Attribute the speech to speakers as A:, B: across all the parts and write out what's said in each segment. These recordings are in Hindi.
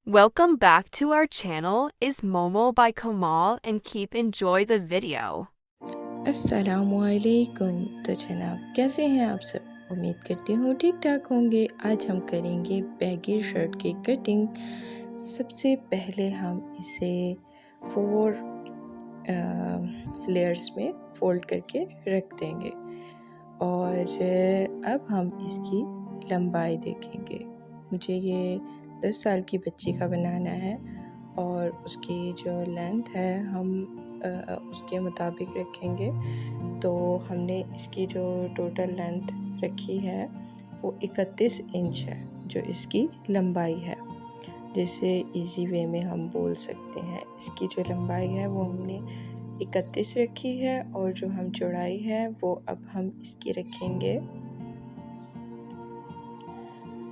A: Welcome back to our channel is Momo by Kamal and keep enjoy the video.
B: अस्सलामुअलैकुम। तो जनाब कैसे हैं आप सब? उम्मीद करती हूँ ठीक ठाक होंगे। आज हम करेंगे बैगी शर्ट की कटिंग। सबसे पहले हम इसे 4 लेयर्स में फ़ोल्ड करके रख देंगे और अब हम इसकी लंबाई देखेंगे। मुझे ये 10 साल की बच्ची का बनाना है और उसकी जो लेंथ है हम उसके मुताबिक रखेंगे। तो हमने इसकी जो टोटल लेंथ रखी है वो 31 इंच है जो इसकी लंबाई है। जैसे इजी वे में हम बोल सकते हैं इसकी जो लंबाई है वो हमने 31 रखी है और जो हम चौड़ाई है वो अब हम इसकी रखेंगे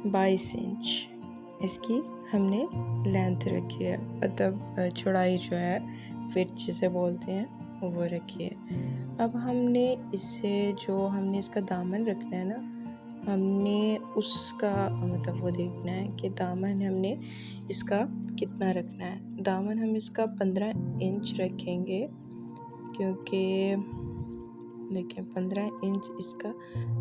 B: 22 इंच। इसकी हमने लेंथ रखी है, मतलब चौड़ाई जो है फिट जिसे बोलते हैं वो रखी है। अब हमने इससे जो हमने इसका दामन रखना है ना, हमने उसका मतलब वो देखना है कि दामन हमने इसका कितना रखना है। दामन हम इसका 15 इंच रखेंगे क्योंकि देखिए 15 इंच इसका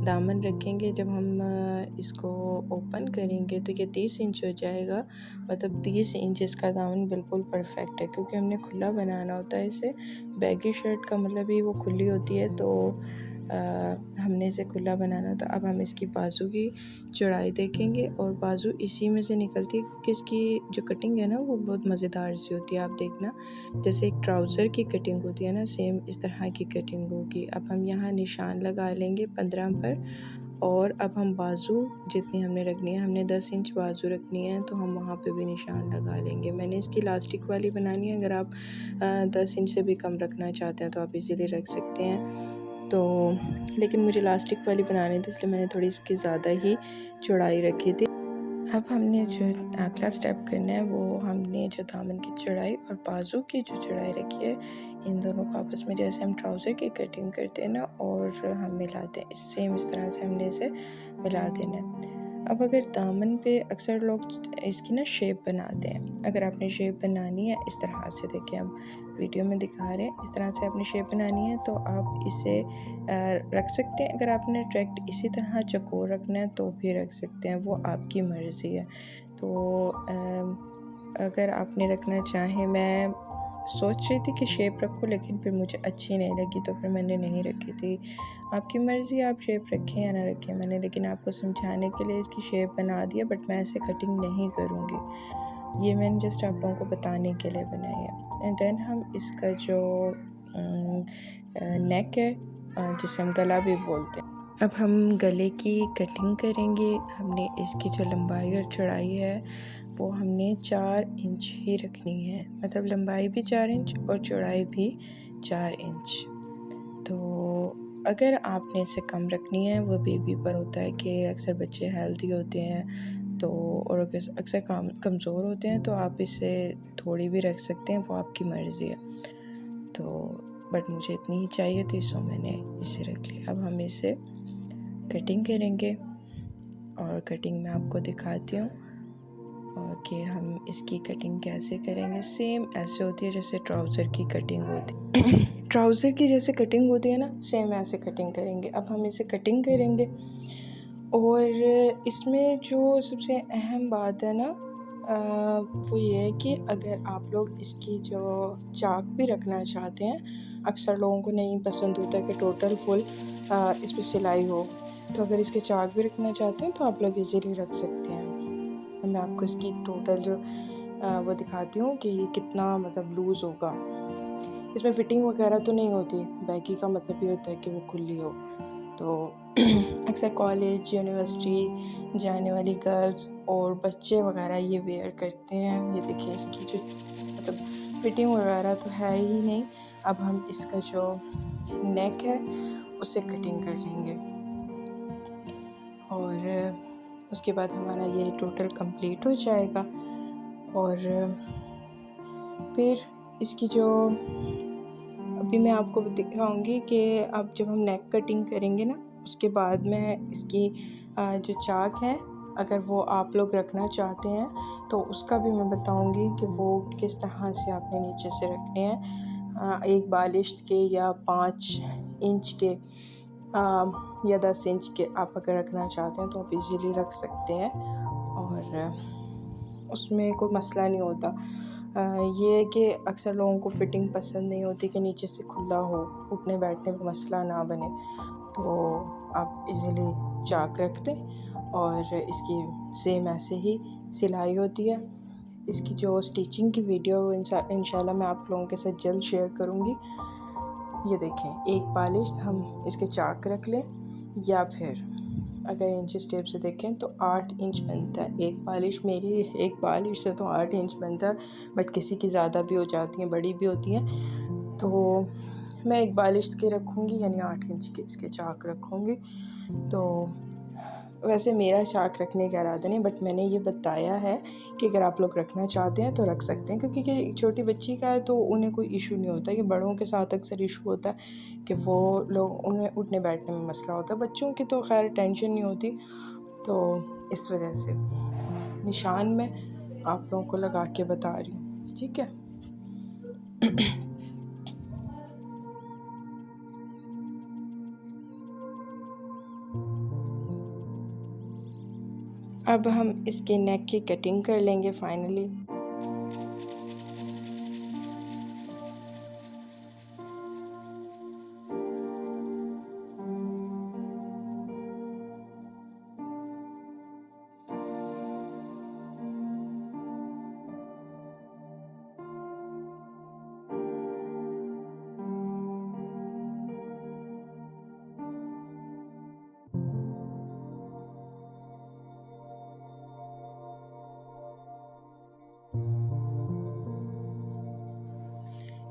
B: दामन रखेंगे। जब हम इसको ओपन करेंगे तो ये 30 इंच हो जाएगा, मतलब 30 इंच इसका दामन बिल्कुल परफेक्ट है क्योंकि हमने खुला बनाना होता है इसे। बैगी शर्ट का मतलब ही वो खुली होती है, तो हमने इसे खुला बनाना होता है। अब हम इसकी बाजू की चौड़ाई देखेंगे और बाजू इसी में से निकलती है क्योंकि इसकी जो कटिंग है ना वो बहुत मज़ेदार सी होती है। आप देखना जैसे एक ट्राउज़र की कटिंग होती है ना, सेम इस तरह की कटिंग होगी। अब हम यहाँ निशान लगा लेंगे 15 पर और अब हम बाजू जितनी हमने रखनी है, हमने 10 इंच बाजू रखनी है तो हम वहाँ पे भी निशान लगा लेंगे। मैंने इसकी इलास्टिक वाली बनानी है, अगर आप 10 इंच से भी कम रखना चाहते हैं तो आप इजीली रख सकते हैं। तो लेकिन मुझे इलास्टिक वाली बनानी थी इसलिए मैंने थोड़ी इसकी ज़्यादा ही चौड़ाई रखी थी। अब हमने जो अगला स्टेप करना है वो हमने जो दामन की चौड़ाई और बाजू की जो चौड़ाई रखी है इन दोनों को आपस में जैसे हम ट्राउज़र की कटिंग करते हैं ना और हम मिलाते हैं, सेम इस तरह से हमने इसे मिला देना है। अब अगर दामन पे अक्सर लोग इसकी ना शेप बनाते हैं, अगर आपने शेप बनानी है इस तरह से, देखिए हम वीडियो में दिखा रहे हैं, इस तरह से आपने शेप बनानी है तो आप इसे रख सकते हैं। अगर आपने डायरेक्ट इसी तरह चौकोर रखना है तो भी रख सकते हैं, वो आपकी मर्ज़ी है। तो अगर आपने रखना चाहें, मैं सोच रही थी कि शेप रखूं लेकिन फिर मुझे अच्छी नहीं लगी तो फिर मैंने नहीं रखी थी। आपकी मर्ज़ी, आप शेप रखें या ना रखें। मैंने लेकिन आपको समझाने के लिए इसकी शेप बना दिया, बट मैं ऐसे कटिंग नहीं करूँगी। ये मैंने जस्ट आप लोगों को बताने के लिए बनाई है। एंड देन हम इसका जो नेक है जिसे हम गला भी बोलते हैं, अब हम गले की कटिंग करेंगे। हमने इसकी जो लंबाई और चौड़ाई है वो हमने 4 इंच ही रखनी है, मतलब लंबाई भी 4 इंच और चौड़ाई भी 4 इंच। तो अगर आपने इससे कम रखनी है, वो बेबी पर होता है कि अक्सर बच्चे हेल्दी होते हैं तो, और अक्सर कमज़ोर होते हैं तो आप इससे थोड़ी भी रख सकते हैं, वो आपकी मर्ज़ी है। तो बट मुझे इतनी ही चाहिए थी सो मैंने इसे रख लिया। अब हम इसे कटिंग करेंगे और कटिंग मैं आपको दिखाती हूँ और कि हम इसकी कटिंग कैसे करेंगे। सेम ऐसे होती है जैसे ट्राउज़र की कटिंग होती है। ट्राउज़र की जैसे कटिंग होती है ना, सेम ऐसे कटिंग करेंगे। अब हम इसे कटिंग करेंगे और इसमें जो सबसे अहम बात है ना वो ये है कि अगर आप लोग इसकी जो चाक भी रखना चाहते हैं, अक्सर लोगों को नहीं पसंद होता कि टोटल फुल इस पर सिलाई हो, तो अगर इसके चाक भी रखना चाहते हैं तो आप लोग इजीली रख सकते हैं। मैं आपको इसकी टोटल जो वो दिखाती हूँ कि ये कितना मतलब लूज़ होगा। इसमें फ़िटिंग वगैरह तो नहीं होती, बैगी का मतलब ये होता है कि वो खुली हो। तो अक्सर कॉलेज यूनिवर्सिटी जाने वाली गर्ल्स और बच्चे वगैरह ये वेयर करते हैं। ये देखिए इसकी जो मतलब फ़िटिंग वगैरह तो है ही नहीं। अब हम इसका जो नेक है उसे कटिंग कर लेंगे और उसके बाद हमारा ये टोटल कंप्लीट हो जाएगा। और फिर इसकी जो अभी मैं आपको दिखाऊंगी कि अब जब हम नेक कटिंग करेंगे ना उसके बाद मैं इसकी जो चाक है अगर वो आप लोग रखना चाहते हैं तो उसका भी मैं बताऊंगी कि वो किस तरह से आपने नीचे से रखने हैं। 1 बालिश के या 5 इंच के या 10 इंच के आप अगर रखना चाहते हैं तो आप इजीली रख सकते हैं और उसमें कोई मसला नहीं होता। ये है कि अक्सर लोगों को फ़िटिंग पसंद नहीं होती कि नीचे से खुला हो, उठने बैठने में मसला ना बने, तो आप इजीली चाक रख दें। और इसकी सेम ऐसे ही सिलाई होती है। इसकी जो स्टिचिंग की वीडियो इंशाल्लाह मैं आप लोगों के साथ जल्द शेयर करूँगी। ये देखें, 1 बालिश हम इसके चाक रख लें, या फिर अगर इंच टेप से देखें तो 8 इंच बनता है। 1 बालिश मेरी 1 बालिश से तो 8 इंच बनता है, बट किसी की ज़्यादा भी हो जाती हैं, बड़ी भी होती हैं। तो मैं 1 बालिश के रखूँगी, यानी 8 इंच के इसके चाक रखूँगी। तो वैसे मेरा चाक रखने का इरादा नहीं, बट मैंने ये बताया है कि अगर आप लोग रखना चाहते हैं तो रख सकते हैं, क्योंकि ये छोटी बच्ची का है तो उन्हें कोई इशू नहीं होता। ये बड़ों के साथ अक्सर इशू होता है कि वो लोग उन्हें उठने बैठने में मसला होता है। बच्चों की तो खैर टेंशन नहीं होती, तो इस वजह से निशान में आप लोगों को लगा के बता रही हूँ, ठीक है। अब हम इसके नेक की कटिंग कर लेंगे फाइनली।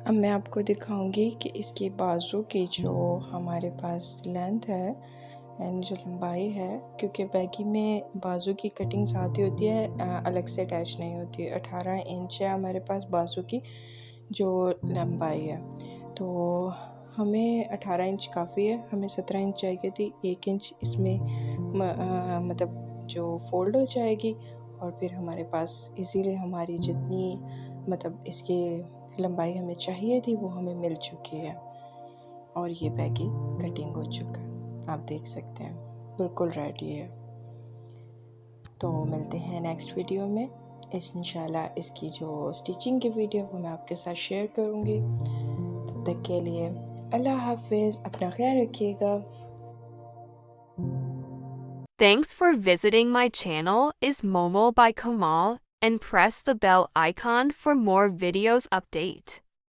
B: अब मैं आपको दिखाऊंगी कि इसके बाजू की जो हमारे पास लेंथ है यानी जो लंबाई है, क्योंकि बैगी में बाजू की कटिंग साथ ही होती है, अलग से अटैच नहीं होती है। 18 इंच है हमारे पास बाजू की जो लंबाई है, तो हमें 18 इंच काफ़ी है। हमें 17 इंच चाहिए थी। 1 इंच इसमें मतलब जो फोल्ड हो जाएगी, और फिर हमारे पास इसीलिए हमारी जितनी मतलब इसकी लंबाई हमें चाहिए थी वो हमें मिल चुकी है, और ये बैगी कटिंग हो चुका है, आप देख सकते हैं बिल्कुल रेडी है। तो मिलते हैं नेक्स्ट वीडियो में। इंशाल्लाह इसकी जो स्टिचिंग की वीडियो वो मैं आपके साथ शेयर करूँगी। तब तक के लिए अल्लाह हाफिज़, अपना ख्याल रखिएगा।
A: Thanks for visiting my channel is Momo by Kamal, and press the bell icon for more videos update.